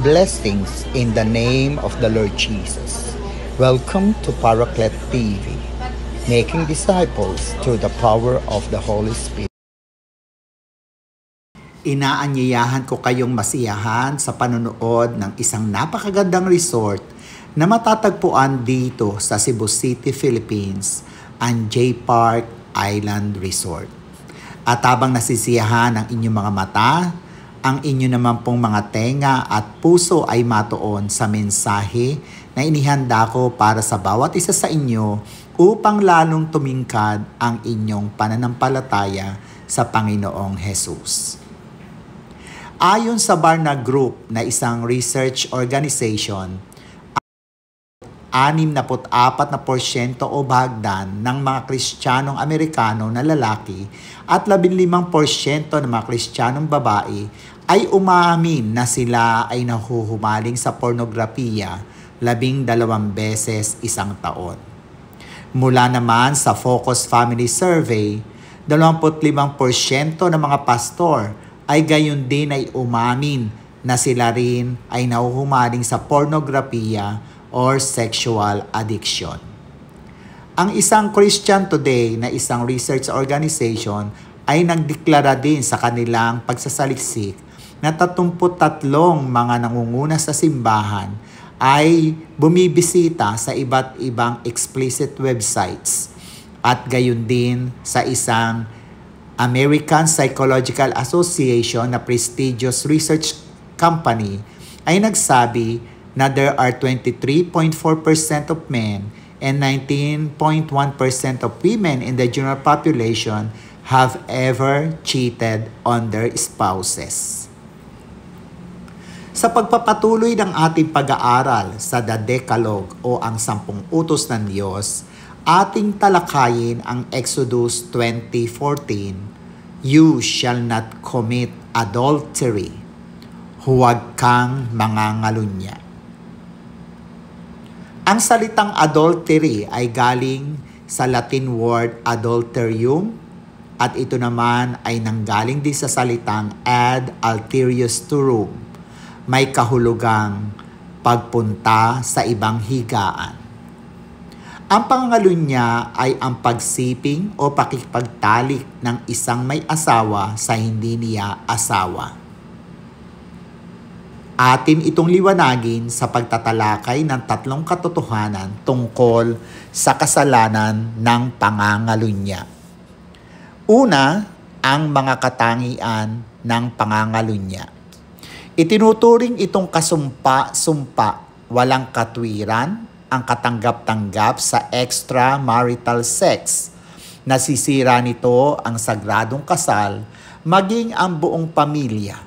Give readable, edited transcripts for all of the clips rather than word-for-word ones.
Blessings in the name of the Lord Jesus. Welcome to Paraclet TV, making disciples through the power of the Holy Spirit. Inaanyayahan ko kayong masiyahan sa panonood ng isang napakagandang resort na matatagpuan dito sa Cebu City, Philippines, ang J Park Island Resort. At habang nasisiyahan ang inyong mga mata, ang inyo naman pong mga tenga at puso ay matuon sa mensahe na inihanda ko para sa bawat isa sa inyo upang lalong tumingkad ang inyong pananampalataya sa Panginoong Jesus. Ayon sa Barna Group na isang research organization, 64% o bahagdan ng mga Kristiyanong Amerikano na lalaki at 15% ng mga Kristiyanong babae ay umaamin na sila ay nahuhumaling sa pornografiya 12 beses isang taon. Mula naman sa Focus Family Survey, 25% ng mga pastor ay gayon din ay umamin na sila rin ay nahuhumaling sa pornografiya or sexual addiction. Ang isang Christian Today na isang research organization ay nagdeklara din sa kanilang pagsasaliksik na 33 mga nangunguna sa simbahan ay bumibisita sa iba't ibang explicit websites at gayon din sa isang American Psychological Association na prestigious research company ay nagsabi na there are 23.4% of men and 19.1% of women in the general population have ever cheated on their spouses. Sa pagpapatuloy ng ating pag-aaral sa The Decalogue o ang 10 utos ng Diyos, ating talakayin ang Exodus 20:14, "You shall not commit adultery." Huwag kang mangangalunya. Ang salitang adultery ay galing sa Latin word adulterium at ito naman ay nanggaling din sa salitang ad alterius turum, may kahulugang pagpunta sa ibang higaan. Ang pangangalunya ay ang pagsiping o pakikipagtalik ng isang may asawa sa hindi niya asawa. Atin itong liwanagin sa pagtatalakay ng 3 katotohanan tungkol sa kasalanan ng pangangalunya. Una, ang mga katangian ng pangangalunya. Itinuturing itong kasumpa-sumpa, walang katwiran, ang katanggap-tanggap sa extramarital sex. Nasisira nito ang sagradong kasal, maging ang buong pamilya.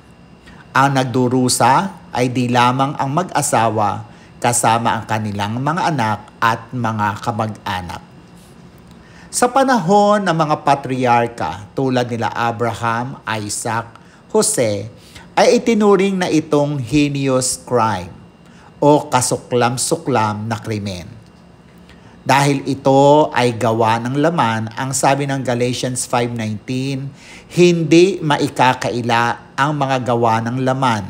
Ang nagdurusa ay di lamang ang mag-asawa kasama ang kanilang mga anak at mga kamag-anak. Sa panahon ng mga patriarka tulad nila Abraham, Isaac, Jose, ay itinuring na itong heinous crime o kasuklam-suklam na krimen. Dahil ito ay gawa ng laman, ang sabi ng Galatians 5:19, hindi maikakaila ang mga gawa ng laman,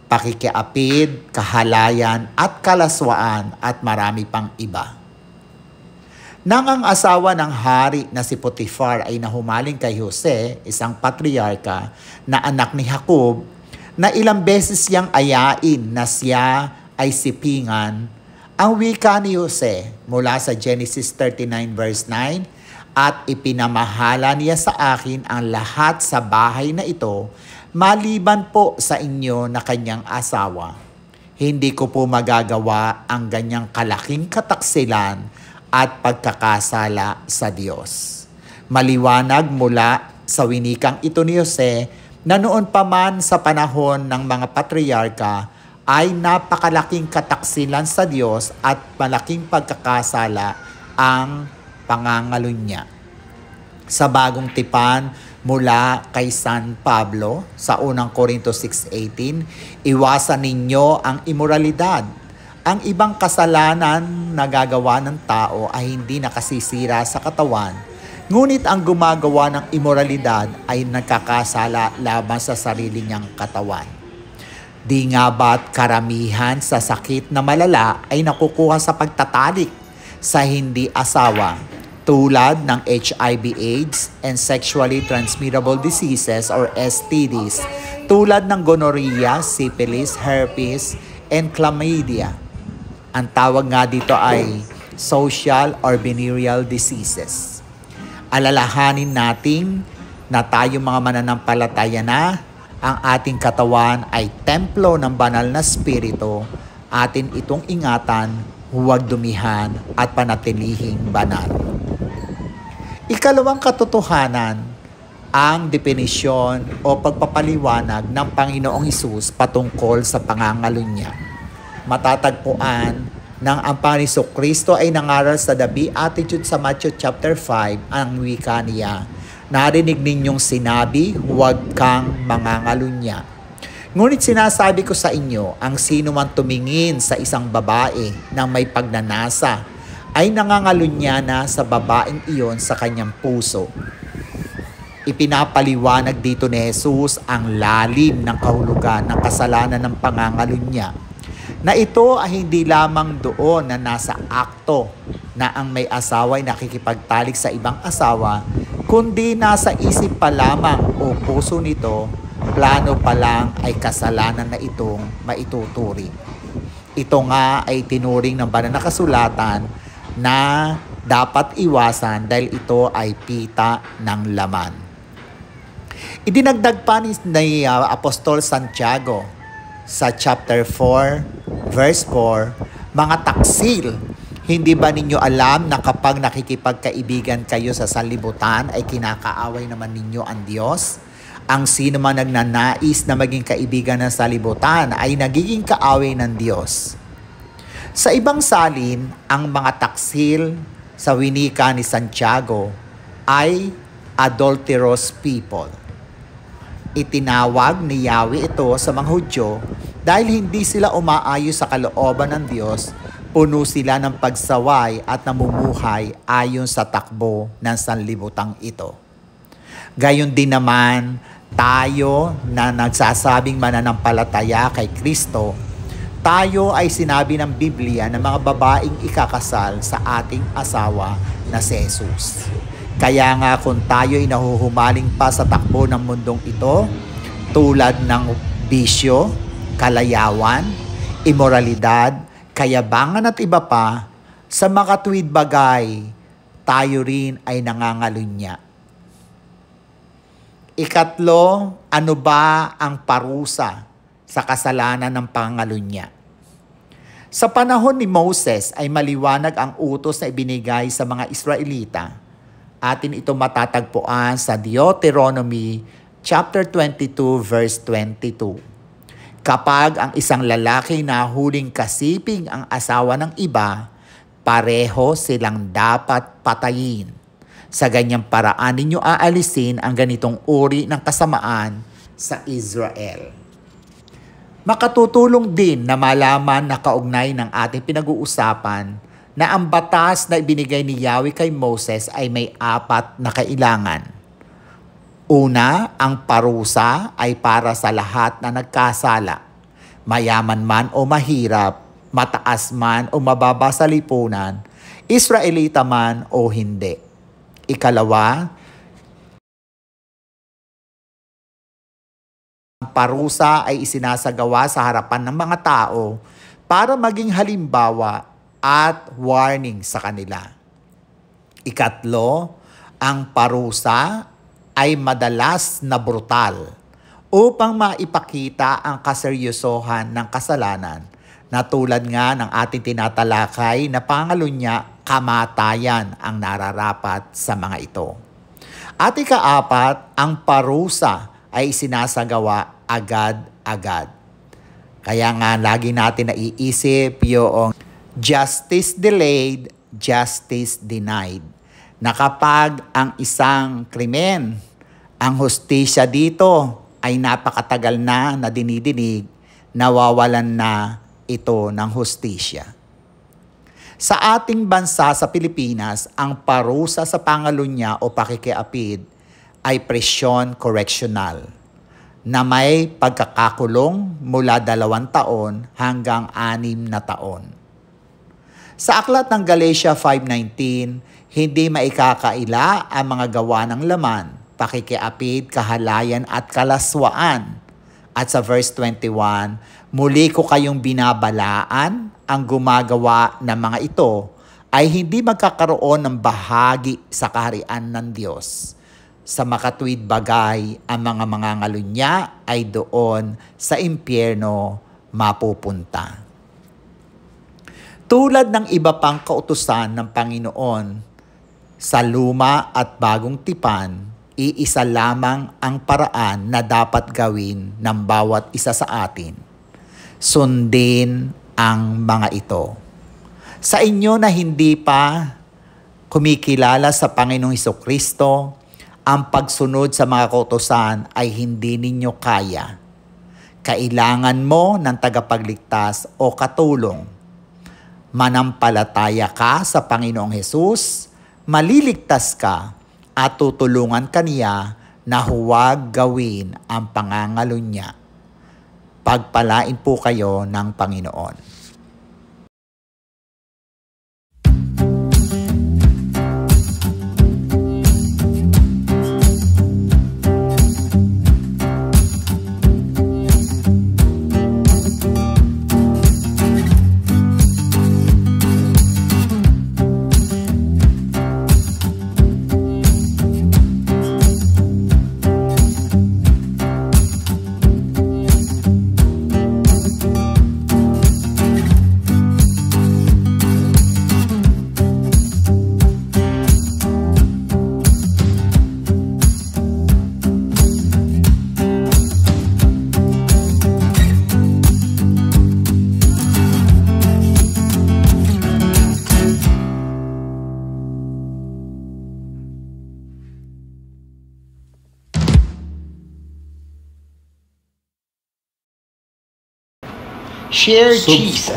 pakikiapid, kahalayan at kalaswaan at marami pang iba. Nang ang asawa ng hari na si Potifar ay nahumaling kay Jose, isang patriarka na anak ni Jacob, na ilang beses siyang ayain na siya ay sipingan, ang wika ni Jose mula sa Genesis 39 verse 9, at ipinamahala niya sa akin ang lahat sa bahay na ito, maliban po sa inyo na kanyang asawa. Hindi ko po magagawa ang ganyang kalaking kataksilan at pagkakasala sa Diyos. Maliwanag mula sa winikang ito ni Jose na noon pa man sa panahon ng mga patriarka ay napakalaking kataksilan sa Diyos at malaking pagkakasala ang pangangalunya. Sa bagong tipan mula kay San Pablo sa unang Corinto 6:18, iwasan ninyo ang imoralidad. Ang ibang kasalanan na gagawa ng tao ay hindi nakasisira sa katawan, ngunit ang gumagawa ng imoralidad ay nagkakasala laban sa sarili niyang katawan. Di nga ba't karamihan sa sakit na malala ay nakukuha sa pagtatalik sa hindi asawa tulad ng HIV/AIDS and sexually transmittable diseases or STDs tulad ng gonorrhea, syphilis, herpes, and chlamydia. Ang tawag nga dito ay social or venereal diseases. Alalahanin natin na tayo mga mananampalataya na ang ating katawan ay templo ng banal na spirito, atin itong ingatan, huwag dumihan at panatilihing banal. Ikalawang katotohanan, ang definisyon o pagpapaliwanag ng Panginoong Hesus patungkol sa pangangalunya. Matatagpuan ng ang Panginoong Kristo ay nangaral sa The Beatitudes sa Matthew chapter 5, ang wika niya, narinig ninyong sinabi, huwag kang mangangalunya. Ngunit sinasabi ko sa inyo, ang sino man tumingin sa isang babae na may pagnanasa, ay nangangalunya na sa babaeng iyon sa kanyang puso. Ipinapaliwanag dito ni Jesus ang lalim ng kahulugan ng kasalanan ng pangangalunya, na ito ay hindi lamang doon na nasa akto na ang may asawa ay nakikipagtalik sa ibang asawa, kundi nasa isip pa lamang o puso nito, plano pa lang ay kasalanan na itong maituturi. Ito nga ay tinuring ng banal na kasulatan na dapat iwasan dahil ito ay pita ng laman. Idinagdag pa ni Apostol Santiago sa chapter 4, verse 4, mga taksil, hindi ba ninyo alam na kapag nakikipagkaibigan kayo sa sanlibutan ay kinakaaway naman ninyo ang Diyos? Ang sino man nagnanais na maging kaibigan ng sanlibutan ay nagiging kaaway ng Diyos. Sa ibang salin, ang mga taksil sa winika ni Santiago ay adulterous people. Itinawag ni Yahweh ito sa mga Hudyo dahil hindi sila umaayon sa kalooban ng Diyos, puno sila ng pagsaway at namumuhay ayon sa takbo ng sanlibutang ito. Gayon din naman, tayo na nagsasabing mananampalataya kay Kristo, tayo ay sinabi ng Biblia ng mga babaeng ikakasal sa ating asawa na si Jesus. Kaya nga kung tayo ay nahuhumaling pa sa takbo ng mundong ito, tulad ng bisyo, kalayawan, imoralidad, kayabangan at iba pa, sa makatuwid bagay, tayo rin ay nangangalunya. Ikatlo, ano ba ang parusa sa kasalanan ng pangangalunya? Sa panahon ni Moses ay maliwanag ang utos na ibinigay sa mga Israelita. Atin ito matatagpuan sa Deuteronomy chapter 22 verse 22. Kapag ang isang lalaki na huling kasiping ang asawa ng iba, pareho silang dapat patayin. Sa ganyang paraan ninyo aalisin ang ganitong uri ng kasamaan sa Israel. Makatutulong din na malaman na kaugnay ng ating pinag-uusapan na ang batas na ibinigay ni Yahweh kay Moses ay may 4 na kailangan. Una, ang parusa ay para sa lahat na nagkasala, mayaman man o mahirap, mataas man o mababa sa lipunan, Israelita man o hindi. Ikalawa, ang parusa ay isinasagawa sa harapan ng mga tao para maging halimbawa at warning sa kanila. Ikatlo, ang parusa ay madalas na brutal upang maipakita ang kaseryosohan ng kasalanan na tulad nga ng ating tinatalakay na pangalunya, kamatayan ang nararapat sa mga ito. At ika-4, ang parusa ay sinasagawa agad-agad. Kaya nga lagi natin naiisip yung justice delayed, justice denied. Na kapag ang isang krimen, ang hustisya dito ay napakatagal na dinidinig, nawawalan na ito ng hustisya. Sa ating bansa sa Pilipinas, ang parusa sa pangalunya o pakikiapid ay presyon correctional. na may pagkakakulong mula 2 taon hanggang 6 na taon. Sa aklat ng Galatia 5:19, hindi maikakaila ang mga gawa ng laman, pakikiapid, kahalayan at kalaswaan. At sa verse 21, muli ko kayong binabalaan, ang gumagawa ng mga ito ay hindi magkakaroon ng bahagi sa kaharian ng Diyos. Sa makatuwid bagay, ang mga mangangalunya ay doon sa impyerno mapupunta. Tulad ng iba pang kautusan ng Panginoon, sa luma at bagong tipan, iisa lamang ang paraan na dapat gawin ng bawat isa sa atin. Sundin ang mga ito. Sa inyo na hindi pa kumikilala sa Panginoong Hesukristo, ang pagsunod sa mga kautusan ay hindi ninyo kaya. Kailangan mo ng tagapagligtas o katulong. Manampalataya ka sa Panginoong Hesus, maliligtas ka at tutulungan kaniya na huwag gawin ang pangangalunya. Pagpalain po kayo ng Panginoon. Share Jesus.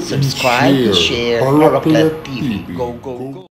Subscribe and share Harapet TV. Go, go, go.